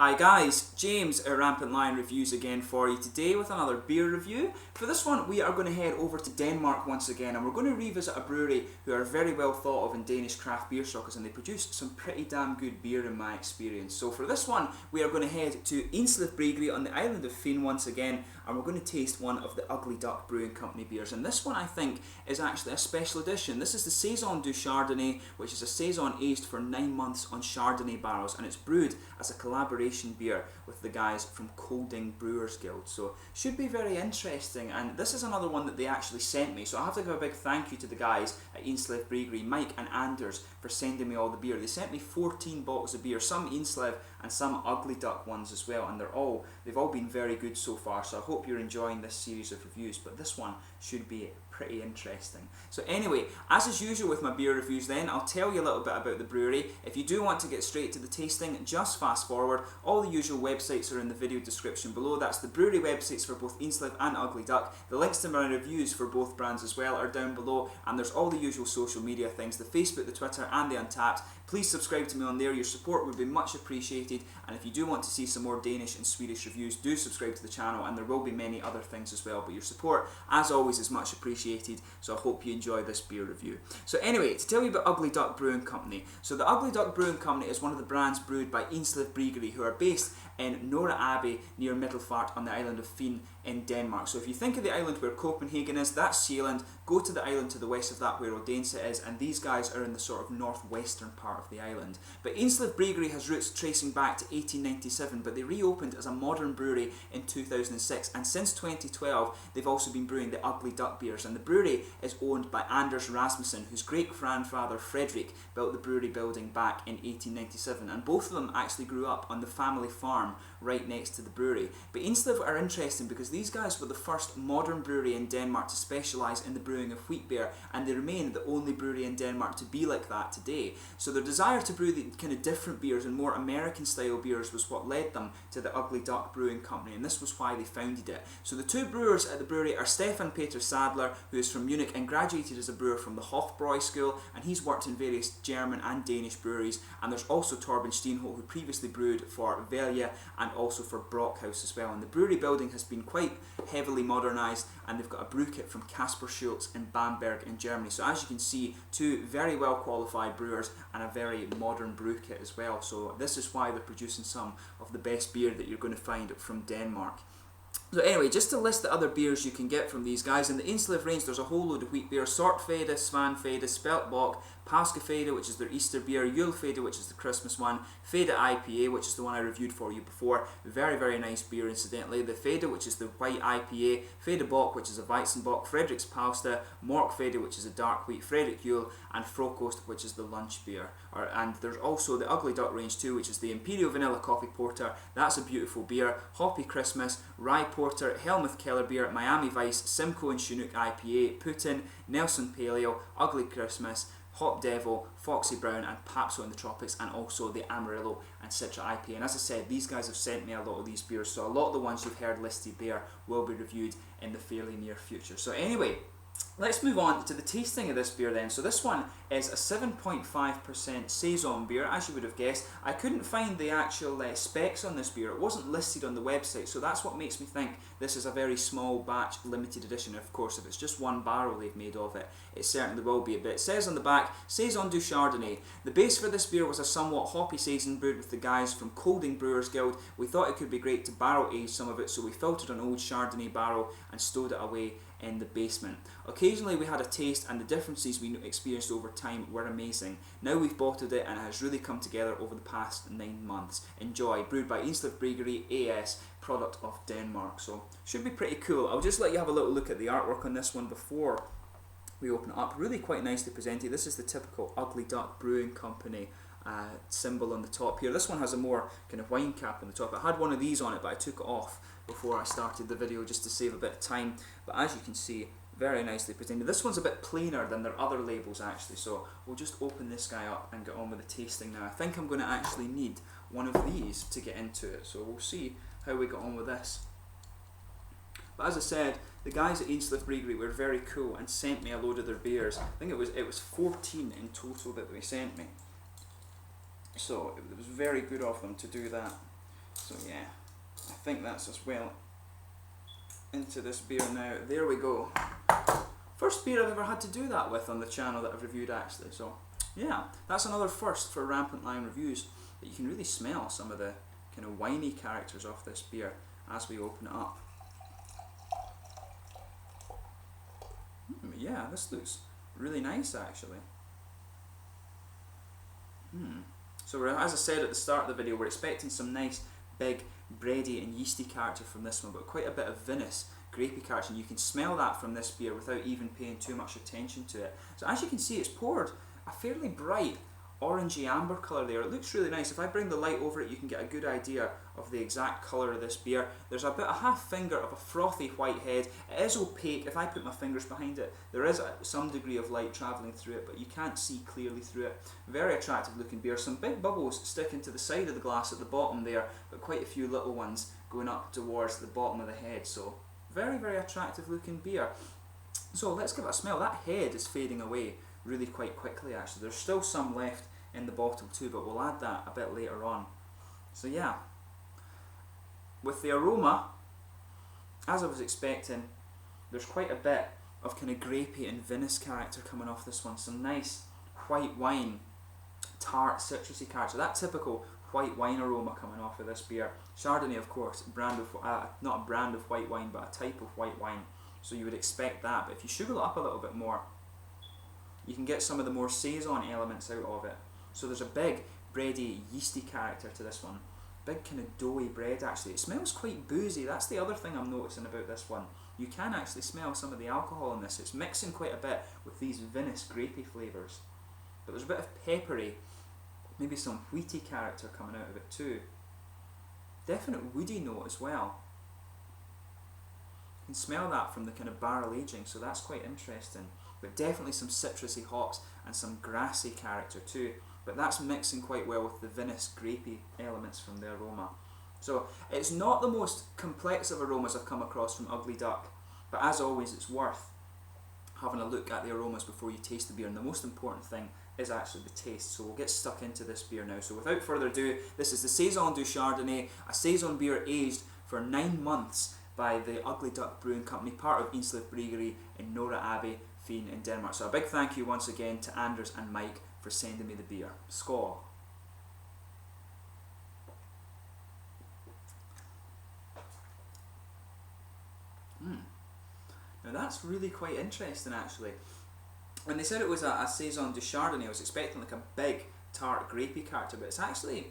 Hi guys, James at Rampant Lion Reviews again for you today with another beer review. For this one we are going to head over to Denmark once again, and we're going to revisit a brewery who are very well thought of in Danish craft beer circles, and they produce some pretty damn good beer in my experience. So for this one we are going to head to Indslev Bryggeri on the island of Fyn once again, and we're going to taste one of the Ugly Duck Brewing Company beers, and this one I think is actually a special edition. This is the Saison du Chardonnay, which is a Saison aged for 9 months on Chardonnay barrels, and it's brewed as a collaboration beer with the guys from Kolding Brewers Guild, so should be very interesting. And this is another one that they actually sent me, so I have to give a big thank you to the guys at Indslev Bryggeri, Mike and Anders, for sending me all the beer. They sent me 14 bottles of beer, some Indslev and some Ugly Duck ones as well, and they've all been very good so far, so I hope you're enjoying this series of reviews, but this one should be pretty interesting. So anyway, as is usual with my beer reviews then, I'll tell you a little bit about the brewery. If you do want to get straight to the tasting, just fast forward. All the usual websites are in the video description below. That's the brewery websites for both Indslev and Ugly Duck. The links to my reviews for both brands as well are down below, and there's all the usual social media things, the Facebook, the Twitter and the Untappd. Please subscribe to me on there, your support would be much appreciated, and if you do want to see some more Danish and Swedish reviews, do subscribe to the channel, and there will be many other things as well, but your support as always is much appreciated, so I hope you enjoy this beer review. So anyway, to tell you about Ugly Duck Brewing Company. So the Ugly Duck Brewing Company is one of the brands brewed by Indslev Bryggeri, who are based in Nore Abbey near Middelfart on the island of Fyn in Denmark. So if you think of the island where Copenhagen is, that's Zealand. Go to the island to the west of that where Odense is, and these guys are in the sort of northwestern part of the island. But Indslev Bryggeri has roots tracing back to 1897, but they reopened as a modern brewery in 2006, and since 2012 they've also been brewing the Ugly Duck beers, and the brewery is owned by Anders Rasmussen, whose great-grandfather Frederick built the brewery building back in 1897, and both of them actually grew up on the family farm right next to the brewery. But Indslev are interesting because these guys were the first modern brewery in Denmark to specialise in the brewing of wheat beer, and they remain the only brewery in Denmark to be like that today. So their desire to brew the kind of different beers and more American style beers was what led them to the Ugly Duck Brewing Company, and this was why they founded it. So the two brewers at the brewery are Stefan Peter Sadler, who is from Munich and graduated as a brewer from the Hofbräu school, and he's worked in various German and Danish breweries. And there's also Torben Steenholt, who previously brewed for Velja and also for Brockhaus as well. And the brewery building has been quite heavily modernised, and they've got a brew kit from Kasper Schultz in Bamberg in Germany. So as you can see, two very well qualified brewers and a very modern brew kit as well. So this is why they're producing some of the best beer that you're going to find from Denmark. So anyway, just to list the other beers you can get from these guys, in the Indslev range there's a whole load of wheat beer: Sortfede, Svanfede, Speltbock, Påskefede, which is their Easter beer, Julefede, which is the Christmas one, Fede IPA, which is the one I reviewed for you before, very very nice beer incidentally, the Fede, which is the white IPA, Fede Bock, which is a Weizenbock, Frederiks Pauste, Morkfede, which is a dark wheat, Fredrik Jul, and Frokost, which is the lunch beer. And there's also the Ugly Duck range too, which is the Imperial Vanilla Coffee Porter, that's a beautiful beer, Hoppy Christmas, Rye Porter, Helmuth Keller beer, Miami Vice, Simcoe and Chinook IPA, Putin, Nelson Paleo, Ugly Christmas, Hop Devil, Foxy Brown, and Papso in the Tropics, and also the Amarillo and Citra IPA. And as I said, these guys have sent me a lot of these beers, so a lot of the ones you've heard listed there will be reviewed in the fairly near future. So anyway, let's move on to the tasting of this beer then. So this one is a 7.5% Saison beer, as you would have guessed. I couldn't find the actual specs on this beer. It wasn't listed on the website, so that's what makes me think this is a very small batch limited edition. Of course, if it's just one barrel they've made of it, it certainly will be. But it says on the back, Saison du Chardonnay. The base for this beer was a somewhat hoppy Saison brewed with the guys from Kolding Brewers Guild. We thought it could be great to barrel age some of it, so we filtered an old Chardonnay barrel and stowed it away in the basement. Occasionally we had a taste, and the differences we experienced over time were amazing. Now we've bottled it and it has really come together over the past 9 months. Enjoy. Brewed by Indslev Bryggeri AS, product of Denmark. So should be pretty cool. I'll just let you have a little look at the artwork on this one before we open it up. Really quite nicely presented. This is the typical Ugly Duck Brewing Company symbol on the top here. This one has a more kind of wine cap on the top. I had one of these on it, but I took it off before I started the video just to save a bit of time. But as you can see, very nicely presented. This one's a bit plainer than their other labels actually, so we'll just open this guy up and get on with the tasting now. I think I'm going to actually need one of these to get into it, so we'll see how we get on with this. But as I said, the guys at Indslev Bryggeri were very cool and sent me a load of their beers. I think it was 14 in total that they sent me. So it was very good of them to do that. So yeah, I think that's as well into this beer now. There we go. First beer I've ever had to do that with on the channel that I've reviewed actually. So yeah, that's another first for Rampant Lion Reviews, that you can really smell some of the kind of winey characters of this beer as we open it up. Yeah, this looks really nice actually. So as I said at the start of the video, we're expecting some nice big bready and yeasty character from this one, but quite a bit of vinous grapey character, and you can smell that from this beer without even paying too much attention to it. So as you can see, it's poured a fairly bright orangey amber colour there. It looks really nice. If I bring the light over it, you can get a good idea of the exact colour of this beer. There's about a half finger of a frothy white head. It is opaque. If I put my fingers behind it, there is some degree of light travelling through it, but you can't see clearly through it. Very attractive looking beer. Some big bubbles sticking to the side of the glass at the bottom there, but quite a few little ones going up towards the bottom of the head. So very, very attractive looking beer. So let's give it a smell. That head is fading away really quite quickly actually. There's still some left in the bottle too, but we'll add that a bit later on. So yeah, with the aroma, as I was expecting, there's quite a bit of kind of grapey and vinous character coming off this one. Some nice white wine, tart, citrusy character. That typical white wine aroma coming off of this beer. Chardonnay, of course, brand of not a brand of white wine, but a type of white wine. So you would expect that, but if you sugar it up a little bit more, you can get some of the more Saison elements out of it. So there's a big bready, yeasty character to this one. Big kind of doughy bread actually. It smells quite boozy. That's the other thing I'm noticing about this one. You can actually smell some of the alcohol in this. It's mixing quite a bit with these vinous, grapey flavours. But there's a bit of peppery, maybe some wheaty character coming out of it too. Definite woody note as well. You can smell that from the kind of barrel aging, so that's quite interesting. But definitely some citrusy hops and some grassy character too. But that's mixing quite well with the vinous, grapey elements from the aroma. So it's not the most complex of aromas I've come across from Ugly Duck, but as always it's worth having a look at the aromas before you taste the beer, and the most important thing is actually the taste. So we'll get stuck into this beer now. So without further ado, this is the Saison du Chardonnay, a Saison beer aged for 9 months by the Ugly Duck Brewing Company, part of Indslev Bryggeri in Nore, Abbey in Denmark. So a big thank you once again to Anders and Mike for sending me the beer. Skål! Now that's really quite interesting actually. When they said it was a Saison du Chardonnay, I was expecting like a big tart grapey character, but it's actually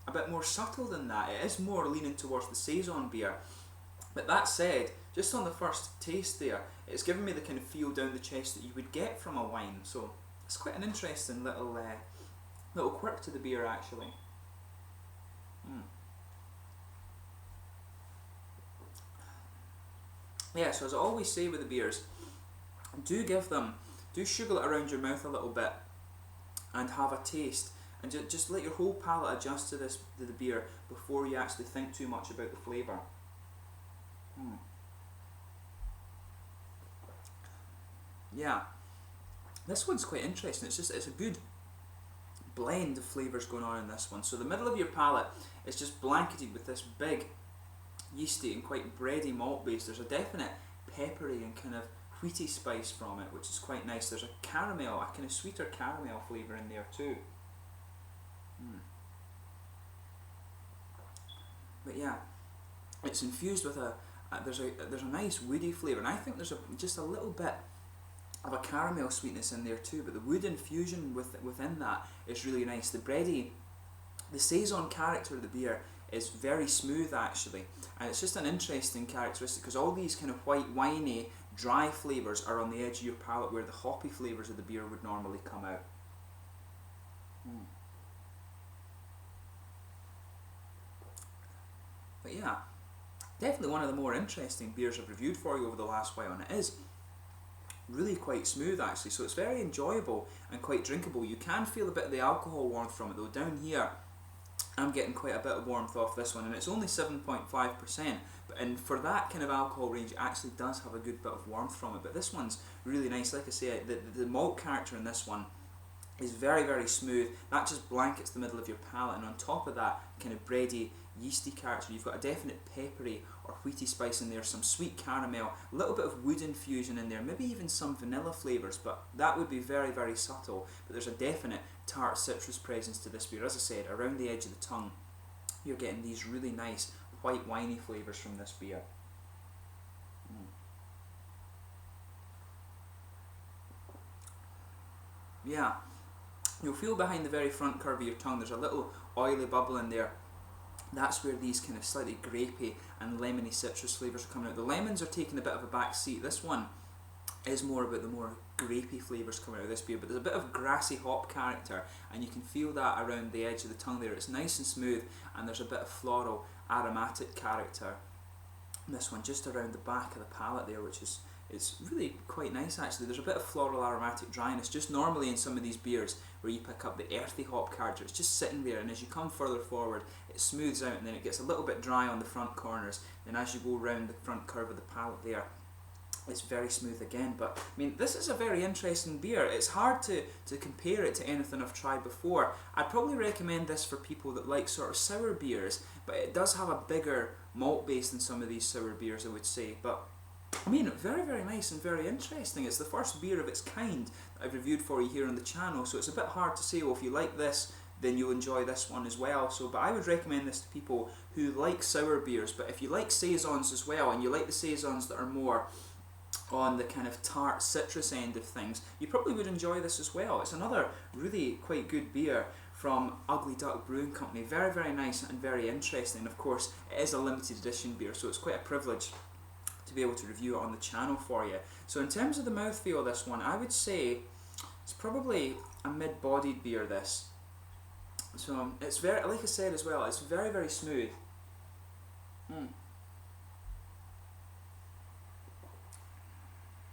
a bit more subtle than that. It is more leaning towards the Saison beer. But that said, just on the first taste there, it's given me the kind of feel down the chest that you would get from a wine. So it's quite an interesting little little quirk to the beer actually. Yeah, so as I always say with the beers, do sugar it around your mouth a little bit and have a taste, and just let your whole palate adjust to the beer before you actually think too much about the flavour. Yeah, this one's quite interesting. It's a good blend of flavours going on in this one. So the middle of your palate is just blanketed with this big yeasty and quite bready malt base. There's a definite peppery and kind of wheaty spice from it, which is quite nice. There's a caramel, a kind of sweeter caramel flavour in there too. But yeah, it's infused with there's a nice woody flavour, and I think there's just a little bit of a caramel sweetness in there too, but the wood infusion within that is really nice. The Saison character of the beer is very smooth actually, and it's just an interesting characteristic because all these kind of white winey dry flavours are on the edge of your palate where the hoppy flavours of the beer would normally come out. But yeah, definitely one of the more interesting beers I've reviewed for you over the last while, and it is really quite smooth actually, so it's very enjoyable and quite drinkable. You can feel a bit of the alcohol warmth from it though. Down here I'm getting quite a bit of warmth off this one, and it's only 7.5%, and for that kind of alcohol range it actually does have a good bit of warmth from it. But this one's really nice. Like I say, the malt character in this one is very, very smooth. That just blankets the middle of your palate, and on top of that, kind of bready, yeasty character. You've got a definite peppery or wheaty spice in there, some sweet caramel, a little bit of wood infusion in there, maybe even some vanilla flavours, but that would be very, very subtle. But there's a definite tart citrus presence to this beer. As I said, around the edge of the tongue, you're getting these really nice white winey flavours from this beer. Yeah, you'll feel behind the very front curve of your tongue there's a little oily bubble in there. That's where these kind of slightly grapey and lemony citrus flavours are coming out. The lemons are taking a bit of a back seat. This one is more about the more grapey flavours coming out of this beer, but there's a bit of grassy hop character, and you can feel that around the edge of the tongue there. It's nice and smooth, and there's a bit of floral aromatic character in this one just around the back of the palate there, which is it's really quite nice actually. There's a bit of floral aromatic dryness just normally in some of these beers where you pick up the earthy hop character. It's just sitting there, and as you come further forward it smooths out, and then it gets a little bit dry on the front corners, and as you go round the front curve of the palate there it's very smooth again. But I mean, this is a very interesting beer. It's hard to compare it to anything I've tried before. I'd probably recommend this for people that like sort of sour beers, but it does have a bigger malt base than some of these sour beers, I would say. But I mean, very, very nice and very interesting. It's the first beer of its kind that I've reviewed for you here on the channel, so it's a bit hard to say, well, if you like this, then you'll enjoy this one as well. So, but I would recommend this to people who like sour beers, but if you like Saisons as well, and you like the Saisons that are more on the kind of tart citrus end of things, you probably would enjoy this as well. It's another really quite good beer from Ugly Duck Brewing Company. Very, very nice and very interesting. And of course, it is a limited edition beer, so it's quite a privilege to be able to review it on the channel for you. So in terms of the mouthfeel of this one, I would say it's probably a mid-bodied beer, this. So it's very, like I said as well, it's very, very smooth.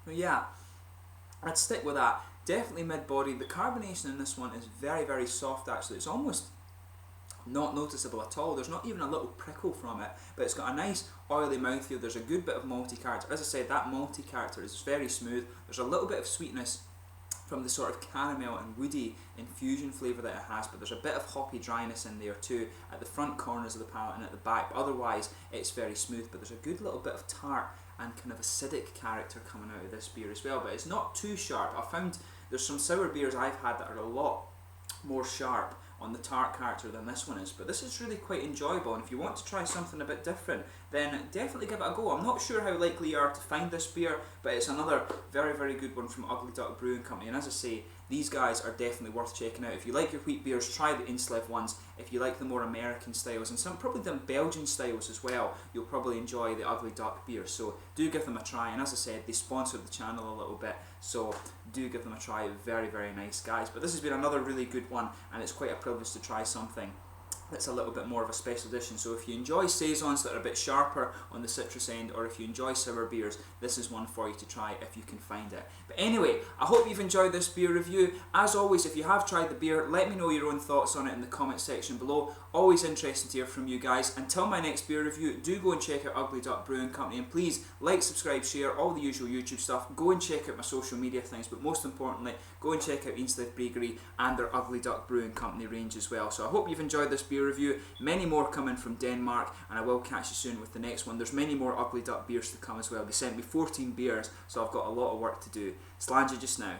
But yeah, I'd stick with that. Definitely mid-bodied. The carbonation in this one is very, very soft actually. It's almost not noticeable at all. There's not even a little prickle from it, but it's got a nice oily mouthfeel. There's a good bit of malty character. As I said, that malty character is very smooth. There's a little bit of sweetness from the sort of caramel and woody infusion flavour that it has, but there's a bit of hoppy dryness in there too at the front corners of the palate and at the back. But otherwise it's very smooth, but there's a good little bit of tart and kind of acidic character coming out of this beer as well, but it's not too sharp. I found there's some sour beers I've had that are a lot more sharp on the tart character than this one is, but this is really quite enjoyable, and if you want to try something a bit different, then definitely give it a go. I'm not sure how likely you are to find this beer, but it's another very, very good one from Ugly Duck Brewing Company, and as I say, these guys are definitely worth checking out. If you like your wheat beers, try the Indslev ones. If you like the more American styles, and some probably the Belgian styles as well, you'll probably enjoy the Ugly Duck beer, so do give them a try. And as I said, they sponsored the channel a little bit, so do give them a try. Very, very nice guys. But this has been another really good one, and it's quite a privilege to try something that's a little bit more of a special edition. So if you enjoy Saisons that are a bit sharper on the citrus end, or if you enjoy sour beers, this is one for you to try if you can find it. But anyway, I hope you've enjoyed this beer review. As always, if you have tried the beer, let me know your own thoughts on it in the comment section below. Always interesting to hear from you guys. Until my next beer review, do go and check out Ugly Duck Brewing Company, and please like, subscribe, share, all the usual YouTube stuff. Go and check out my social media things, but most importantly, go and check out Indslev Bryggeri and their Ugly Duck Brewing Company range as well. So I hope you've enjoyed this beer review. Many more coming from Denmark, and I will catch you soon with the next one. There's many more Ugly Duck beers to come as well. They sent me 14 beers, so I've got a lot of work to do. Slàinte just now.